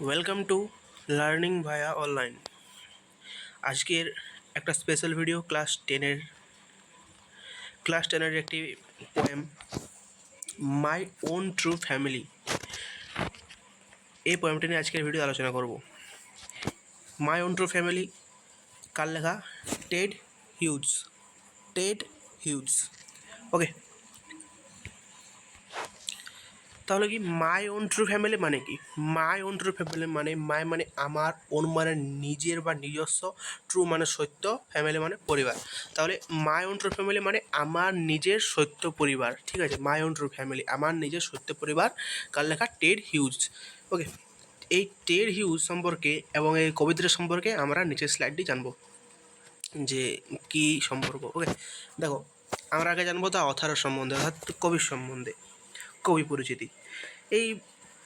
Welcome to learning via online. আজকের একটা special video class টেনের একটি poem my own true family. এই পোয়েমটা নিয়ে আজকের ভিডিও আলোচনা করব। মাই ওন ট্রু ফ্যামিলি কার লেখা? Ted Hughes. ওকে, তাহলে কি মাই ওন ট্রু ফ্যামিলি মানে কি? মাই ওন ট্রু ফ্যামিলি মানে মানে আমার, ওন মানে নিজের বা নিজস্ব, ট্রু মানে সত্য, ফ্যামিলি মানে পরিবার। তাহলে মাই ওন ট্রু ফ্যামিলি মানে আমার নিজের সত্য পরিবার। ঠিক আছে, মাই ওন ট্রু ফ্যামিলি আমার নিজের সত্য পরিবার। কার লেখা? Ted Hughes. ওকে, এই টেড হিউজ সম্পর্কে এবং এই কবিতার সম্পর্কে আমরা নিচের স্লাইডটি জানবো যে কি সম্পর্ক। ওকে, দেখো, আমরা আগে জানবো তা অথারের সম্বন্ধে, অর্থাৎ কবির সম্বন্ধে, কবি পরিচিতি। এই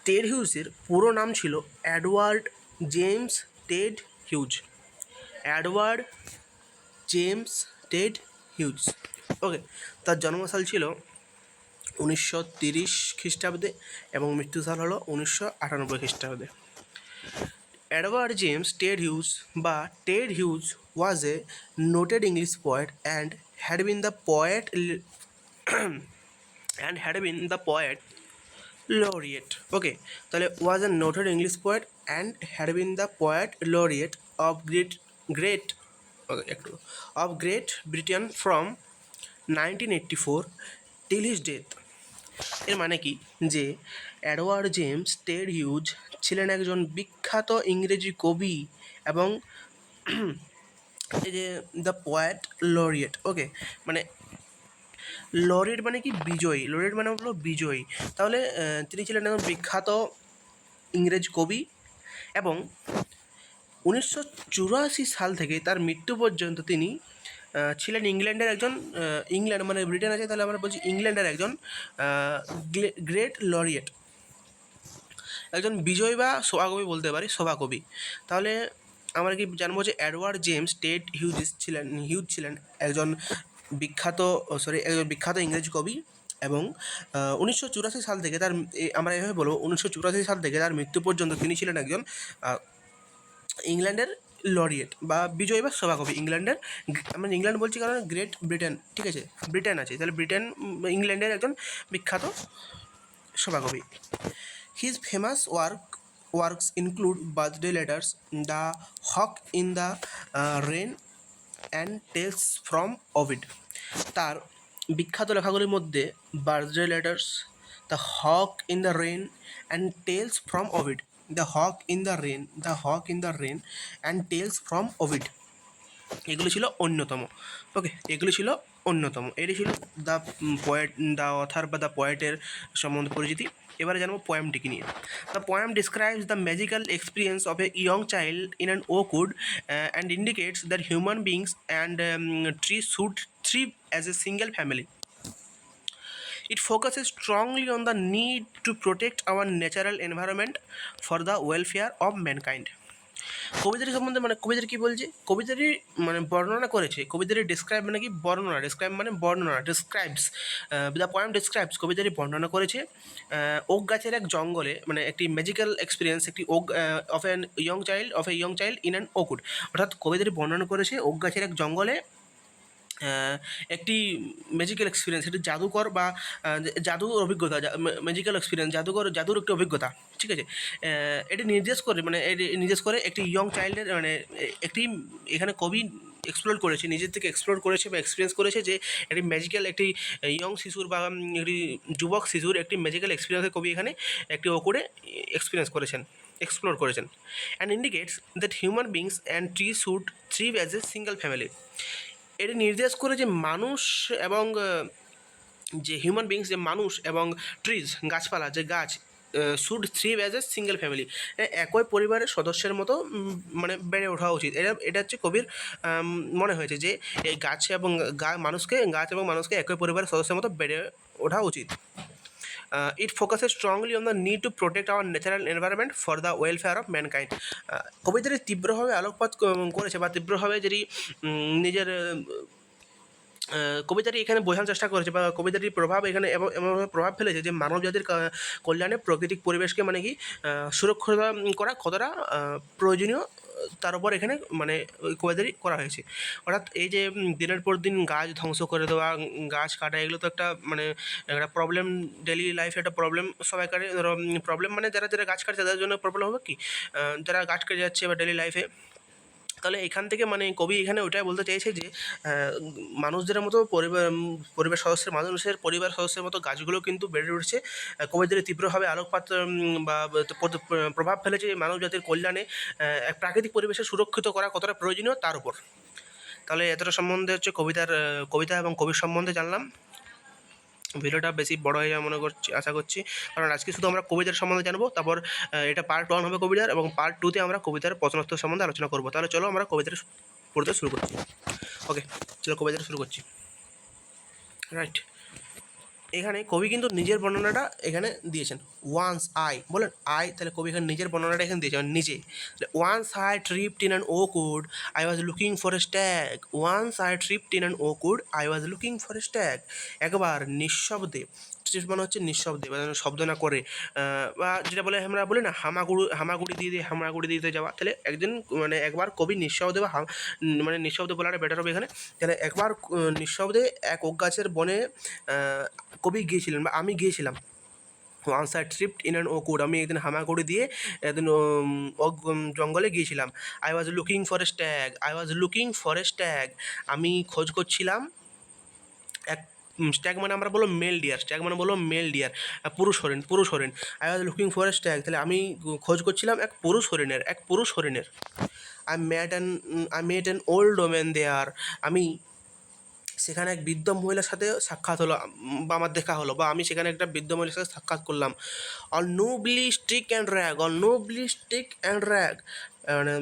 টেড হিউজের পুরো নাম ছিল Edward James Ted Hughes. Edward James Ted Hughes. Okay, তার জন্মসাল ছিল 1930 খ্রিস্টাব্দে এবং মৃত্যুসাল হলো 1998 খ্রিস্টাব্দে। এডওয়ার্ড জেমস টেড হিউজ বা Ted huge was A noted English poet and had been the poet laureate. Okay, তাহলে was a noted English poet and had been the poet laureate of great okay, of Great Britain from 1984 till his death. এর মানে কি যে Edward James Ted huge ছিলেন একজন বিখ্যাত ইংরেজি কবি এবং এই যে দ্য পোয়েট লরিয়েট। ওকে, মানে লরেট মানে কি? বিজয়ী। লরেট মানে হলো বিজয়ী। তাহলে তিনি ছিলেন একজন বিখ্যাত ইংরেজ কবি এবং 1984 সাল থেকে তার মৃত্যু পর্যন্ত তিনি ছিলেন ইংল্যান্ডের একজন ইংল্যান্ড মানে ব্রিটেন আছে, তাহলে আমরা বলছি ইংল্যান্ডের একজন গ্রেট লরিয়েট, একজন বিজয়ী বা সভাকবি বলতে পারি, সভাকবি। তাহলে আমরা কি জানবো যে এডওয়ার্ড জেমস টেড হিউজ ছিলেন একজন একজন বিখ্যাত ইংরেজ কবি এবং 1984 সাল থেকে আমরা এভাবে বলবো 1984 সাল থেকে তার মৃত্যু পর্যন্ত তিনি ছিলেন একজন ইংল্যান্ডের লরিয়েট বা বিজয়ী বা সভাকবি। আমরা ইংল্যান্ড বলছি কারণ গ্রেট ব্রিটেন, ঠিক আছে, ব্রিটেন আছে, তাহলে ইংল্যান্ডের একজন বিখ্যাত সভাকবি। His famous works include Birthday Letters, The Hawk in the Rain and Tales from Ovid. তার বিখ্যাত লেখাগুলির মধ্যে birthday letters, the hawk in the rain and tales from Ovid. The hawk in the rain and tales from Ovid এগুলো ছিল অন্যতম। Okay, এগুলো ছিল অন্যতম। এটি ছিল দ্য অথার বা দ্য পোয়েটের সম্বন্ধে পরিচিতি। এবারে জানবো পোয়েমটিকে নিয়ে। The poem describes the magical experience of a young child in an oakwood and indicates that human beings and trees should thrive as a single family. It focuses strongly on the need to protect our natural environment for the welfare of mankind. কবিতাটি সম্বন্ধে মানে কবিতাটি কী বলছে? কবিতাটি মানে বর্ণনা করেছে, কবিতাটি ডিসক্রাইব মানে কি? বর্ণনা। ডিসক্রাইবস দ্য পোয়েম ডিসক্রাইবস, কবিতাটি বর্ণনা করেছে ওক গাছের এক জঙ্গলে, মানে একটি ম্যাজিক্যাল এক্সপিরিয়েন্স, একটি oak of a young child in an oakwood. অর্থাৎ কবিতাটি বর্ণনা করেছে ওক গাছের এক জঙ্গলে একটি ম্যাজিক্যাল এক্সপিরিয়েন্স, একটি জাদুকর বা জাদুর অভিজ্ঞতা, ম্যাজিক্যাল এক্সপিরিয়েন্স, জাদুর একটি অভিজ্ঞতা। ঠিক আছে, এটি নির্দেশ করে একটি ইয়ং চাইল্ডের মানে একটি, এখানে কবি এক্সপ্লোর করেছে, নিজের থেকে এক্সপ্লোর করেছে বা এক্সপিরিয়েন্স করেছে যে একটি ম্যাজিক্যাল, একটি ইয়ং শিশুর বা একটি যুবক শিশুর একটি ম্যাজিক্যাল এক্সপিরিয়েন্সের কবি এখানে একটি ওকরে এক্সপ্লোর করেছেন and indicates that human beings and trees should thrive as a single family. এটি নির্দেশ করে যে মানুষ এবং যে হিউম্যান বিংস, যে মানুষ এবং ট্রিজ গাছপালা, যে গাছ should thrive as a single family, একই পরিবারের সদস্যের মতো মানে বেড়ে ওঠা উচিত। এটা হচ্ছে কবির মনে হয়েছে যে এই গাছ এবং মানুষকে একই পরিবারের সদস্যের মতো বেড়ে ওঠা উচিত। It focuses strongly on the need to protect our natural environment for the welfare of mankind. কবিতাটি তীব্রভাবে আলোকপাত করেছে বা তীব্রভাবে যেটি নিজের কবিতাটি এখানে বোঝানোর চেষ্টা করেছে বা কবিতাটির প্রভাব এখানে এমনভাবে প্রভাব ফেলেছে যে মানব জাতির কল্যাণে প্রাকৃতিক পরিবেশকে মানে কি সুরক্ষিত করা কতটা প্রয়োজনীয় তার উপর এখানে মানে ওই কবিতাটি করা হয়েছে। অর্থাৎ এই যে দিনের পর দিন গাছ ধ্বংস করে দেওয়া, গাছ কাটা, এগুলো তো একটা মানে একটা প্রবলেম, ডেলি লাইফে একটা প্রবলেম সবাইকারই। ধরো প্রবলেম মানে যারা যারা গাছ কাটছে তাদের জন্য প্রবলেম হবে কি, যারা গাছ কেটে যাচ্ছে বা ডেলি লাইফে। তাহলে এখান থেকে মানে কবি এখানে ওইটাই বলতে চাইছে যে মানুষদের মতো পরিবার সদস্যের মানুষের পরিবার সদস্যের মতো গাছগুলো কিন্তু বেড়ে উঠছে। কবিদের তীব্রভাবে আলোকপাত বা প্রভাব ফেলেছে মানব জাতির কল্যাণে এক প্রাকৃতিক পরিবেশে সুরক্ষিত করা কতটা প্রয়োজনীয় তার উপর। তাহলে এতটা সম্বন্ধে হচ্ছে কবিতা এবং কবির সম্বন্ধে জানলাম। ভিডিওটা বেশি বড় হয়ে যাবে মনে করছি, আশা করছি, কারণ আজকে শুধু আমরা কবিতার সম্বন্ধে জানবো। তারপর এটা পার্ট 1 হবে কবিতার, এবং পার্ট 2তে আমরা কবিতার প্রশ্নোত্তর সম্বন্ধে আলোচনা করবো। তাহলে চলো আমরা কবিতাটা পড়তে শুরু করছি। ওকে, চলো কবিতাটা শুরু করছি। রাইট, এখানে কবি কিন্তু নিজের বর্ণনাটা এখানে দিয়েছেন। ওয়ান্স আই বলেন আই, তাহলে কবি এখানে নিজের বর্ণনাটা এখানে দিয়েছেন নিজে। Once I tripped in an oak wood, I was looking for a stag. Once I tripped in an oak wood, I was looking for a stag. একবার নিঃশব্দে, ট্রিপ মানে হচ্ছে নিঃশব্দে বা শব্দ না করে, বা যেটা বলে আমরা বলি না হামাগুড়ি দিয়ে হামাগুড়ি দিতে যাওয়া। তাহলে একজন মানে একবার কবি নিঃশব্দে বা মানে নিঃশব্দে বলাটা বেটার হবে এখানে। তাহলে একবার নিঃশব্দে এক ওক গাছের বনে কবি গিয়েছিলেন বা আমি গিয়েছিলাম। Once I tripped in an oak wood, আমি একদিন হামাগুড়ি দিয়ে একদিন ওক জঙ্গলে গিয়েছিলাম। I was looking for a stag, I was looking for a stag, আমি খোঁজ করছিলাম এক স্ট্যাগ মানে আমরা বলবো মেল ডিয়ার, স্ট্যাগ মানে বলবো মেল ডিয়ার, পুরুষ হরিণ। I was looking for a stag, তাহলে আমি খোঁজ করছিলাম এক পুরুষ হরিণের। I met an old woman there, আমি সেখানে এক বৃদ্ধ মহিলার সাথে সাক্ষাৎ হলো বা আমার দেখা হলো, বা আমি সেখানে একটা বৃদ্ধ মহিলার সাথে সাক্ষাৎ করলাম। All knobbly stick and rag, all knobbly stick and rag, মানে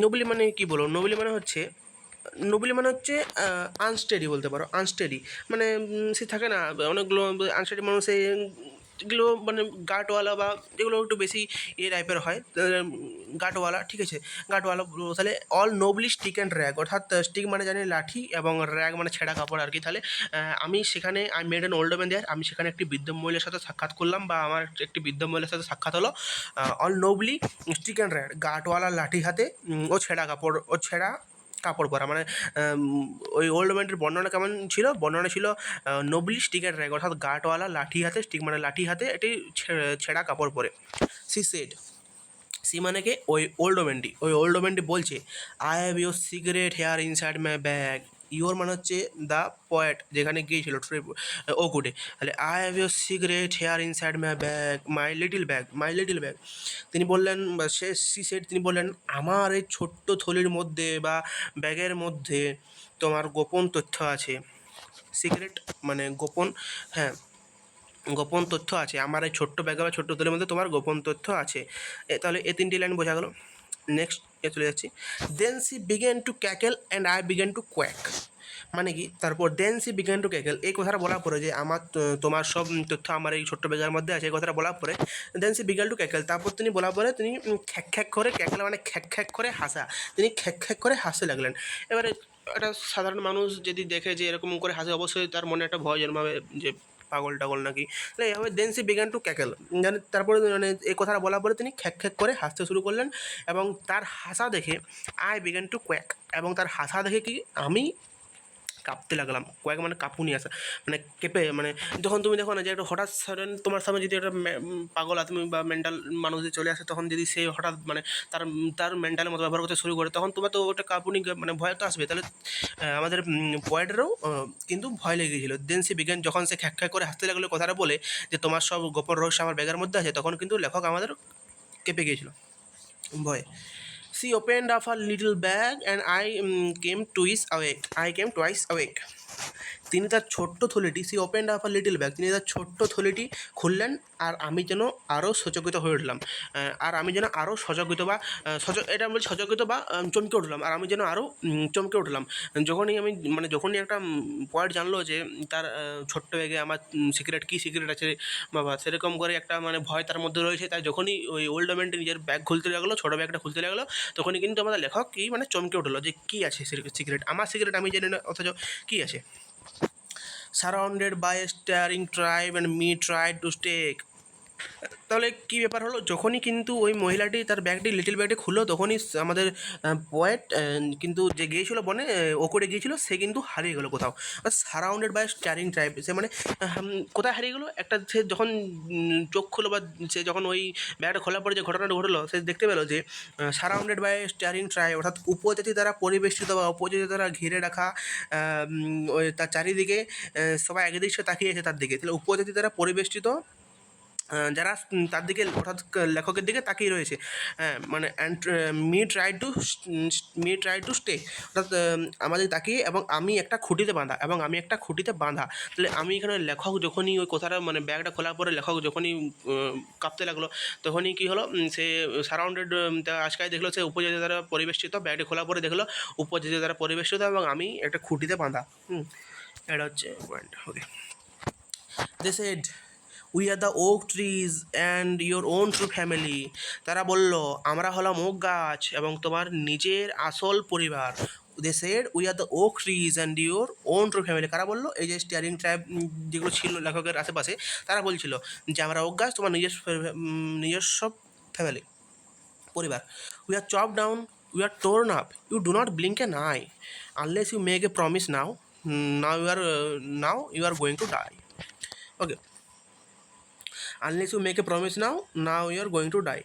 নোবলি মানে কী বলবো, নোবলি মানে হচ্ছে আনস্টেডি বলতে পারো, আনস্টেডি মানে সে থাকে না অনেকগুলো আনস্টেডি মানুষ, যেগুলো মানে গাটওয়ালা বা যেগুলো একটু বেশি টাইপের হয়, গাটওয়ালা, ঠিক আছে, গাটওয়ালা। তাহলে all knobbly stick and rag, অর্থাৎ স্টিক মানে জানি লাঠি এবং র্যাগ মানে ছেঁড়া কাপড় আর কি। তাহলে আমি সেখানে I made an old man there, আমি সেখানে একটি বৃদ্ধ মহিলার সাথে সাক্ষাৎ করলাম বা আমার একটি বৃদ্ধ মহিলার সাথে সাক্ষাৎ হলো। All knobbly stick and rag, গাটওয়ালা লাঠি হাতে ও ছেঁড়া কাপড় পরা, মানে ওই ওল্ড ম্যানটির বর্ণনা কেমন ছিল, বর্ণনা ছিল নোবলি স্টিক অ্যান্ড র্যাগ, অর্থাৎ গাটওয়ালা লাঠি হাতে, স্টিক মানে লাঠি হাতে, এটি ছেঁড়া কাপড় পরে। সি সেড, সি মানে কে ওই ওল্ড ওম্যানটি বলছে, I have your cigarette here inside my bag. Your মানে হচ্ছে দ্য পয়েট যেখানে গিয়েছিল ও গুডে। তাহলে I have your cigarette here inside my little bag. তিনি বললেন বা সি সেড, তিনি বললেন, আমার এই ছোট্ট থলির মধ্যে বা ব্যাগের মধ্যে তোমার গোপন তথ্য আছে। সিগারেট মানে গোপন, হ্যাঁ, গোপন তথ্য আছে, আমার এই ছোট্ট ব্যাগে বা ছোট্ট থলির মধ্যে তোমার গোপন তথ্য আছে। তাহলে এই 3টি লাইন বোঝা গেল। নেক্সট চলে যাচ্ছি। Then she began to cackle and I began to quack, মানে কি তারপর then she began to cackle, এই কথাটা বলার পরে যে তোমার সব তথ্য আমার এই ছোট্ট ব্যাগের মধ্যে আছে, এই কথাটা বলার পরে দেন সি বিগেন টু ক্যাকেল, তারপর তিনি বলার পরে তিনি খ্যাক করে, ক্যাকেল মানে খ্যাক করে হাসা, তিনি খ্যাক করে হাসতে লাগলেন। এবারে একটা সাধারণ মানুষ যদি দেখে যে এরকম করে হাসে, অবশ্যই তার মনে একটা ভয় জন্মাবে যে পাগল টাগল নাকি। তাহলে এইভাবে দেন সি বিগান টু ক্যাকেল, মানে তারপরে মানে এই কথাটা বলার পরে তিনি খ্যাক করে হাসতে শুরু করলেন, এবং তার হাসা দেখে আই বিগান টু কোয়াক, এবং তার হাসা দেখে কি আমি কাঁপতে লাগলাম। কয়েক মানে কাঁপুনি আসা, মানে কেঁপে, মানে যখন তুমি দেখো না যে একটা হঠাৎ সাডেন তোমার সামনে যদি একটা পাগল আদমি বা মেন্টাল মানুষ যদি চলে আসে, তখন যদি সে হঠাৎ মানে তার মেন্টালের মতো ব্যবহার করতে শুরু করে, তখন তোমার তো ওটা কাঁপুনি মানে ভয় তো আসবে। তাহলে আমাদের পয়েটেরও কিন্তু ভয় লেগে গিয়েছিল। দেন সে বিজ্ঞান, যখন সে খ্যাক করে হাসতে লাগলো কথাটা বলে যে তোমার সব গোপন রহস্য আমার ব্যাগের মধ্যে আছে, তখন কিন্তু লেখক আমাদের কেঁপে গিয়েছিল ভয়ে। She opened up her little bag and I came twice awake. তিনি তার ছোট্ট থলিটি opened up a little bag, তিনি তার ছোট্ট থলিটি খুললেন, আর আমি যেন আরও সচকিত হয়ে উঠলাম, আর আমি যেন আরও সচকিত বা এটা আমি বলছি সচকিত বা চমকে উঠলাম, আর আমি যেন আরও চমকে উঠলাম যখনই আমি যখনই একটা পয়েন্ট জানলো যে তার ছোট্ট ব্যাগে আমার সিক্রেট কী সিক্রেট আছে বাবা, সেরকম করে একটা ভয় তার মধ্যে রয়েছে। তাই যখনই ওই ওল্ড ম্যানটি নিজের ব্যাগ খুলতে লাগলো, ছোটো ব্যাগটা খুলতে লাগলো, তখনই কিন্তু আমাদের লেখক কি চমকে উঠলো যে কী আছে সিক্রেট, আমার সিক্রেট আমি জানি না, অথচ কী আছে। Surrounded by a staring tribe and me tried to stake. তাহলে কী ব্যাপার হলো, যখনই কিন্তু ওই মহিলাটি তার ব্যাগটি লিটল ব্যাগটি খুললো, তখনই আমাদের পোয়েট কিন্তু যে গিয়েছিলো বনে ও করে গিয়েছিলো, সে কিন্তু হারিয়ে গেলো কোথাও। সারাউন্ডেড বাই স্টারিং ট্রাইব, সে কোথায় হারিয়ে গেলো, একটা সে যখন চোখ খুলো বা সে যখন ওই ব্যাগটা খোলার পরে যে ঘটনাটা ঘটলো, সে দেখতে পেলো যে সারাউন্ডেড বাই স্টারিং ট্রাইব, অর্থাৎ উপজাতি দ্বারা পরিবেষ্টিত বা উপজাতি দ্বারা ঘিরে রাখা, ওই তার চারিদিকে সবাই একই দৃশ্য তাকিয়েছে তার দিকে। তাহলে উপজাতি দ্বারা পরিবেষ্টিত যারা তার দিকে অর্থাৎ লেখকের দিকে তাকিয়ে রয়েছে, and me try to stay, অর্থাৎ আমাদের তাকিয়ে, এবং আমি একটা খুঁটিতে বাঁধা। তাহলে আমি এখানে লেখক যখনই ওই কথাটা ব্যাগটা খোলার পরে লেখক যখনই কাঁপতে লাগলো, তখনই কী হলো, সে সারাউন্ডেড আজকাল দেখলো সে উপজাতি দ্বারা পরিবেষ্টিত, ব্যাগটি খোলার পরে দেখলো উপজাতি দ্বারা পরিবেষ্টিত, এবং আমি একটা খুঁটিতে বাঁধা। এটা হচ্ছে point. Okay, they said we are the oak trees and your own true family. তারা বলল, আমরা হলাম ওক গাছ এবং তোমার নিজের আসল পরিবার। They said we are the oak trees and your own true family. কারা বললো? এই যে স্টিয়ারিং ট্রাইব যেগুলো ছিল লেখকের আশেপাশে, তারা বলছিল যে আমরা ওক গাছ, তোমার নিজস্ব ফ্যামিলি, পরিবার। We are chop down, we are torn up, you do not blink an eye unless you make a promise now, you are going to die. Okay, unless you make a promise now you are going to die.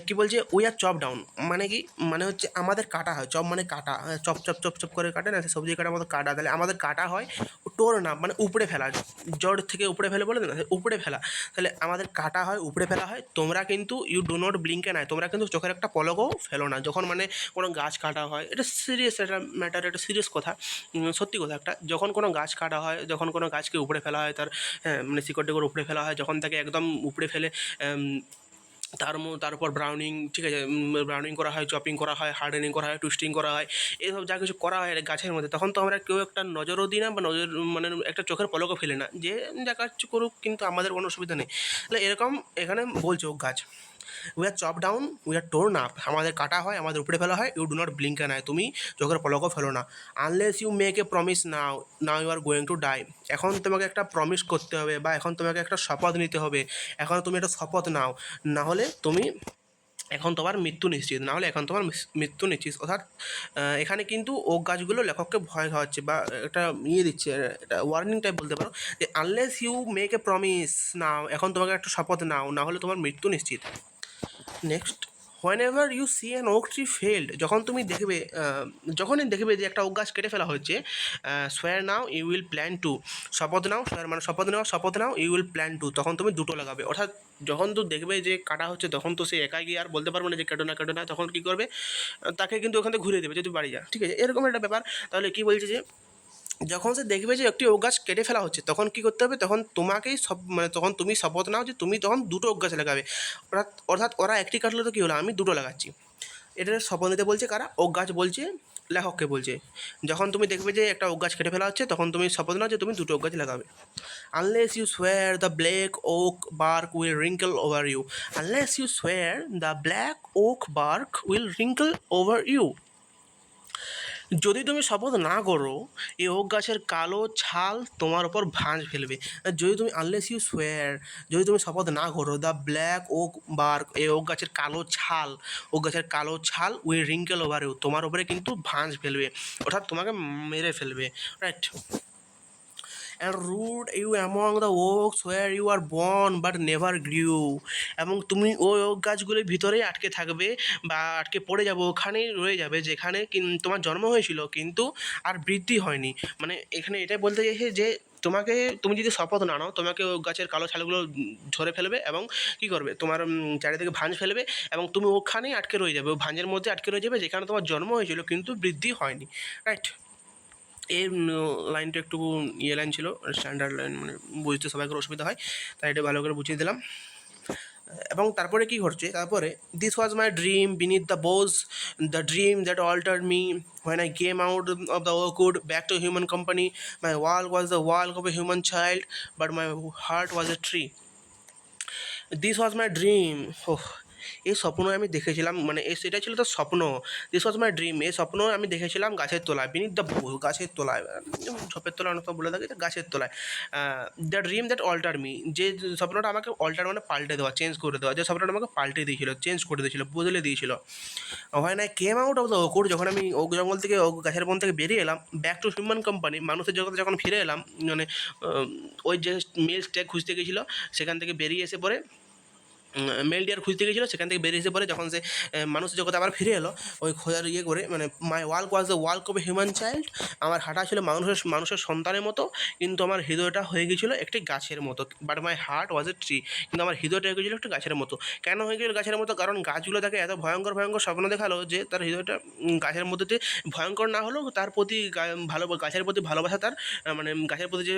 কী বলছে? We are chop down, কি হচ্ছে আমাদের কাটা হয়। Chop কাটা, chop chop chop chop করে কাটে না, সে সবজি কাটার মতো কাটা। তাহলে আমাদের কাটা হয়। টোর না উপড়ে ফেলা, জড় থেকে উপড়ে ফেলে বলে না, উপড়ে ফেলা। তাহলে আমাদের কাটা হয়, উপড়ে ফেলা হয়। তোমরা কিন্তু you do not blink an eye, তোমরা কিন্তু চোখের একটা পলকও ফেলো না যখন কোনো গাছ কাটা হয়। এটা সিরিয়াস একটা ম্যাটার, এটা সিরিয়াস কথা, সত্যি কথা একটা। যখন কোনো গাছ কাটা হয়, যখন কোনো গাছকে উপড়ে ফেলা হয়, তার শিকড় টিকড় উপড়ে ফেলা হয়, যখন তাকে একদম উপড়ে ফেলে তার উপর ব্রাউনিং, ঠিক আছে, ব্রাউনিং করা হয়, চপিং করা হয়, হার্ডেনিং করা হয়, টুইস্টিং করা হয়, এইসব যা কিছু করা হয় গাছের মধ্যে, তখন তো আমরা কেউ একটা নজরও দিই না, বা একটা চোখের পলকও ফেলে না, যে যা কাজ করুক, কিন্তু আমাদের কোনো অসুবিধা নেই। তাহলে এরকম এখানে বলছে ওক গাছ, we are chop down, we are torn up, আমাদের কাটা হয়, আমাদের উপরে ফেলা হয়, you do not blink an eye, তুমি চোখের পলকও ফেলো না। Unless you make a promise now you are going to die, এখন তোমাকে একটা প্রমিস করতে হবে, বা এখন তোমাকে একটা শপথ নিতে হবে। এখন তুমি একটা শপথ নাও, না হলে তুমি এখন তোমার মৃত্যু নিশ্চিত, না হলে এখন তোমার মৃত্যু নিশ্চিত। অর্থাৎ এখানে কিন্তু ওক গাছগুলো লেখককে ভয় খাওয়াচ্ছে, বা একটা দিচ্ছে, এটা ওয়ার্নিং টাইপ বলতে পারো, যে unless you make a promise now, এখন তোমাকে একটা শপথ নাও, না হলে তোমার মৃত্যু নিশ্চিত। Next, whenever you see an oak tree felled, যখনই দেখবে যে একটা ওক গাছ কেটে ফেলা হচ্ছে, swear now you will plan to, শপথ নাও, সোয়ার শপথ now you will plan to, তখন তুমি দুটো লাগাবে। অর্থাৎ যখন তো দেখবে যে কাটা হচ্ছে, তখন তো সে একা গিয়ে আর বলতে পারবে না যে কেটো না, তখন কী করবে? তাকে কিন্তু ওখান থেকে ঘুরিয়ে দেবে, যদি বাড়ি যা, ঠিক আছে, এরকম একটা ব্যাপার। তাহলে কী বলছে যে যখন সে দেখবে যে একটি ওক গাছ কেটে ফেলা হচ্ছে, তখন কী করতে হবে? তখন তোমাকেই তখন তুমি শপথ নাও যে তুমি তখন দুটো ওক গাছ লাগাবে। অর্থাৎ ওরা একটি কাটলে তো কী হলো, আমি দুটো লাগাচ্ছি। এটা শপথ নিতে বলছে কারা? ওক গাছ বলছে, লেখককে বলছে। যখন তুমি দেখবে যে একটা ওক গাছ কেটে ফেলা হচ্ছে, তখন তুমি শপথ নাও যে তুমি দুটো ওক গাছ লাগাবে। Unless you swear the black oak bark will wrinkle over you, unless you swear the black oak bark will wrinkle over you, যদি তুমি শপথ না করো, এই ওক গাছের কালো ছাল তোমার ওপর ভাঁজ ফেলবে। যদি তুমি আনলেস ইউ সোয়ার, যদি তুমি শপথ না করো, দ্য ব্ল্যাক ওক বার্ক, এই ওক গাছের কালো ছাল উইল রিঙ্কেল ওভার ইউ, তোমার ওপরে কিন্তু ভাঁজ ফেলবে, অর্থাৎ তোমাকে মেরে ফেলবে, right. And root you among the oaks where you are born but never grew, এবং তুমি ওই ওক গাছগুলির ভিতরেই আটকে থাকবে, বা আটকে পড়ে যাবে, ওখানেই রয়ে যাবে যেখানে তোমার জন্ম হয়েছিল, কিন্তু আর বৃদ্ধি হয়নি। এখানে এটাই বলতে চাইছে যে তুমি যদি শপথ না নাও, তোমাকে ওই গাছের কালো ছালগুলো ঝরে ফেলবে, এবং কী করবে, তোমার চারিদিকে ভাঁজ ফেলবে, এবং তুমি ওখানেই আটকে রয়ে যাবে, ওই ভাঁজের মধ্যে আটকে রয়ে যাবে যেখানে তোমার জন্ম হয়েছিল, কিন্তু বৃদ্ধি হয়নি, রাইট। এই লাইনটা একটু ইয়ে লাইন ছিল, স্ট্যান্ডার্ড লাইন, মানে বুঝতে সবাইকার অসুবিধা হয়, তাই এটা ভালো করে বুঝিয়ে দিলাম। এবং তারপরে কি ঘটছে, তারপরে this was my dream beneath the bows, the dream that altered me when I came out of the orchid back to human company. My wall was the wall of a human child, but my heart was a tree. This was my dream. Oh, এই স্বপ্ন আমি দেখেছিলাম, মানে সেটা ছিল তো স্বপ্ন। This was my dream, এই স্বপ্ন আমি দেখেছিলাম গাছের তলায়, বিনিথ দ্য গাছের তলায়, ঝোপের তলায় অনেক সময় বলে থাকে, গাছের তলায়। The dream that alter me, যে স্বপ্নটা আমাকে অল্টার মানে পাল্টে দেওয়া, চেঞ্জ করে দেওয়া, যে স্বপ্নটা আমাকে পাল্টে দিয়েছিল, চেঞ্জ করে দিয়েছিল, বদলে দিয়েছিল। When I came out of the ওকুড, যখন আমি ওক জঙ্গল থেকে, ওক গাছের বন থেকে বেরিয়ে এলাম, ব্যাক টু হিউম্যান কোম্পানি, মানুষের জগতে যখন ফিরে এলাম, মানে ওই যে মেল স্ট্যাগ খুঁজতে গেছিলো, সেখান থেকে বেরিয়ে এসে পরে মেল ডিয়ার খুঁজতে গেছিলো, সেখান থেকে বেরিয়ে এসে পরে যখন সে মানুষ জগতে আবার ফিরে এলো, ওই খোঁজার ইয়ে করে, মানে my walk was the walk of a human child, আমার হাঁটা ছিল মানুষের সন্তানের মতো, কিন্তু আমার হৃদয়টা হয়ে গেছিলো একটি গাছের মতো। But my heart was a tree, কিন্তু আমার হৃদয়টা হয়ে গেছিলো একটি গাছের মতো। কেন হয়ে গেছিলো গাছের মতো? কারণ গাছগুলো তাকে এত ভয়ঙ্কর ভয়ঙ্কর স্বপ্ন দেখালো যে তার হৃদয়টা গাছের মধ্যে ভয়ঙ্কর না হলেও তার প্রতি গাছের প্রতি ভালোবাসা, তার মানে গাছের প্রতি যে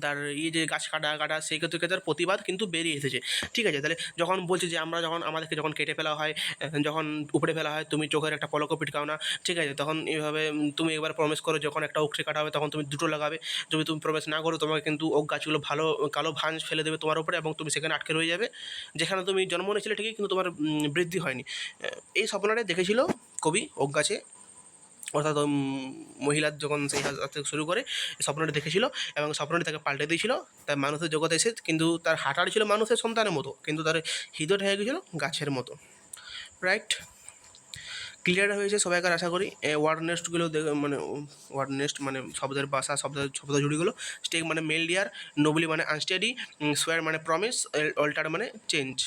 তার যে গাছ কাটা সেই থেকে তার প্রতিবাদ কিন্তু বেরিয়ে এসেছে। ঠিক আছে, তাহলে যখন বলছে যে আমাদেরকে যখন কেটে ফেলা হয়, যখন উপড়ে ফেলা হয়, তুমি চোখের একটা পলকও পিটকাও না, ঠিক আছে, তখন এইভাবে তুমি একবার প্রমিস করো, যখন একটা ওকটে কাটা হবে তখন তুমি দুটো লাগাবে। যদি তুমি প্রমিস না করো, তোমাকে কিন্তু ওক গাছগুলো কালো ভাঁজ ফেলে দেবে তোমার উপরে, এবং তুমি সেখানে আটকে রয়ে যাবে, যেখানে তুমি জন্ম নিয়েছিলে ঠিকই, কিন্তু তোমার বৃদ্ধি হয়নি। এই স্বপ্নটাই দেখেছিল কবি ওক গাছে, অর্থাৎ মহিলার যখন সেই থেকে শুরু করে স্বপ্নটি দেখেছিল, এবং স্বপ্নটি তাকে পাল্টে দিয়েছিল, তার মানুষের জগতে এসে, কিন্তু তার হাঁটার ছিল মানুষের সন্তানের মতো, কিন্তু তার হৃদয়টা হয়ে গেছিলো গাছের মতো। রাইট, ক্লিয়ার হয়েছে সবাইকার আশা করি। ওয়ার্ড নেস্টগুলো মানে ওয়ার্ড নেস্ট মানে শব্দের বাসা, শব্দ জুড়িগুলো। স্টেক মানে মেল ডিয়ার, নোবলি মানে আনস্টেডি, সোয়ার মানে প্রমিস, অল্টার মানে চেঞ্জ।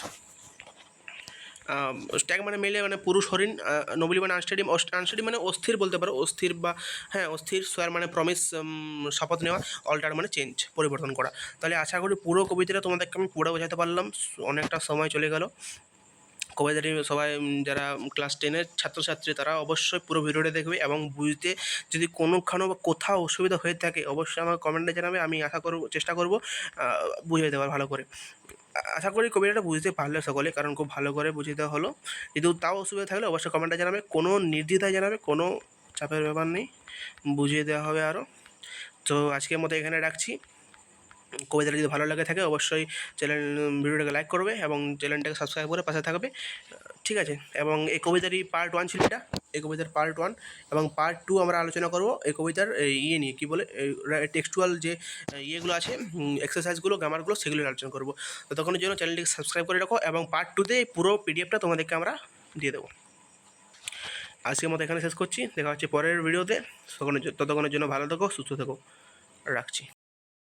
স্ট্যাগ মানে মেলে মানে পুরুষ হরিণ, নোবলি মানে আনস্টেডি মানে অস্থির বলতে পারো, অস্থির বা হ্যাঁ অস্থির, সোয়ার মানে প্রমিস শপথ নেওয়া, অল্টার মানে চেঞ্জ পরিবর্তন করা। তাহলে আশা করি পুরো কবিতাটা তোমাদেরকে আমি পুরো বোঝাতে পারলাম, অনেকটা সময় চলে গেল। কবিতাটি সবাই যারা ক্লাস 10-এর ছাত্রছাত্রী তারা অবশ্যই পুরো ভিডিওটা দেখবে, এবং বুঝতে যদি কোনোখানো বা কোথাও অসুবিধা হয়ে থাকে অবশ্যই আমার কমেন্টে জানাবে, আমি চেষ্টা করব বুঝিয়ে দেওয়ার ভালো করে। আশা করি কবিতাটা বুঝতে পারলে সকলে, কারণ খুব ভালো করে বুঝিয়ে দেওয়া হলো। যদি তাও অসুবিধা থাকলে অবশ্যই কমেন্টে জানাবে, কোনো নির্দ্বিধায় জানাবে, কোনো চাপের ব্যাপার নেই, বুঝিয়ে দেওয়া হবে আরও। তো আজকের মতো এখানে রাখছি। কবিতাটা যদি ভালো লাগে থাকে অবশ্যই ভিডিওটাকে লাইক করবে এবং চ্যানেলটাকে সাবস্ক্রাইব করে পাশে থাকবে, ঠিক আছে। এবং এই কবিতারই পার্ট 1 ছিল এটা, এই কবিতার পার্ট 1, এবং পার্ট 2 আমরা আলোচনা করব এই কবিতার ইয়ে নিয়ে, কী বলে টেক্সচুয়াল যে ইয়েগুলো আছে, এক্সারসাইজগুলো, গ্রামারগুলো, সেগুলো আলোচনা করবো। ততক্ষণের জন্য চ্যানেলটিকে সাবস্ক্রাইব করে রাখো, এবং পার্ট 2-তে পুরো পিডিএফটা তোমাদেরকে আমরা দিয়ে দেবো। আজকের মতো এখানে শেষ করছি, দেখা হচ্ছে পরের ভিডিওতে। ততক্ষণের জন্য ভালো থেকো, সুস্থ থেকো, রাখছি।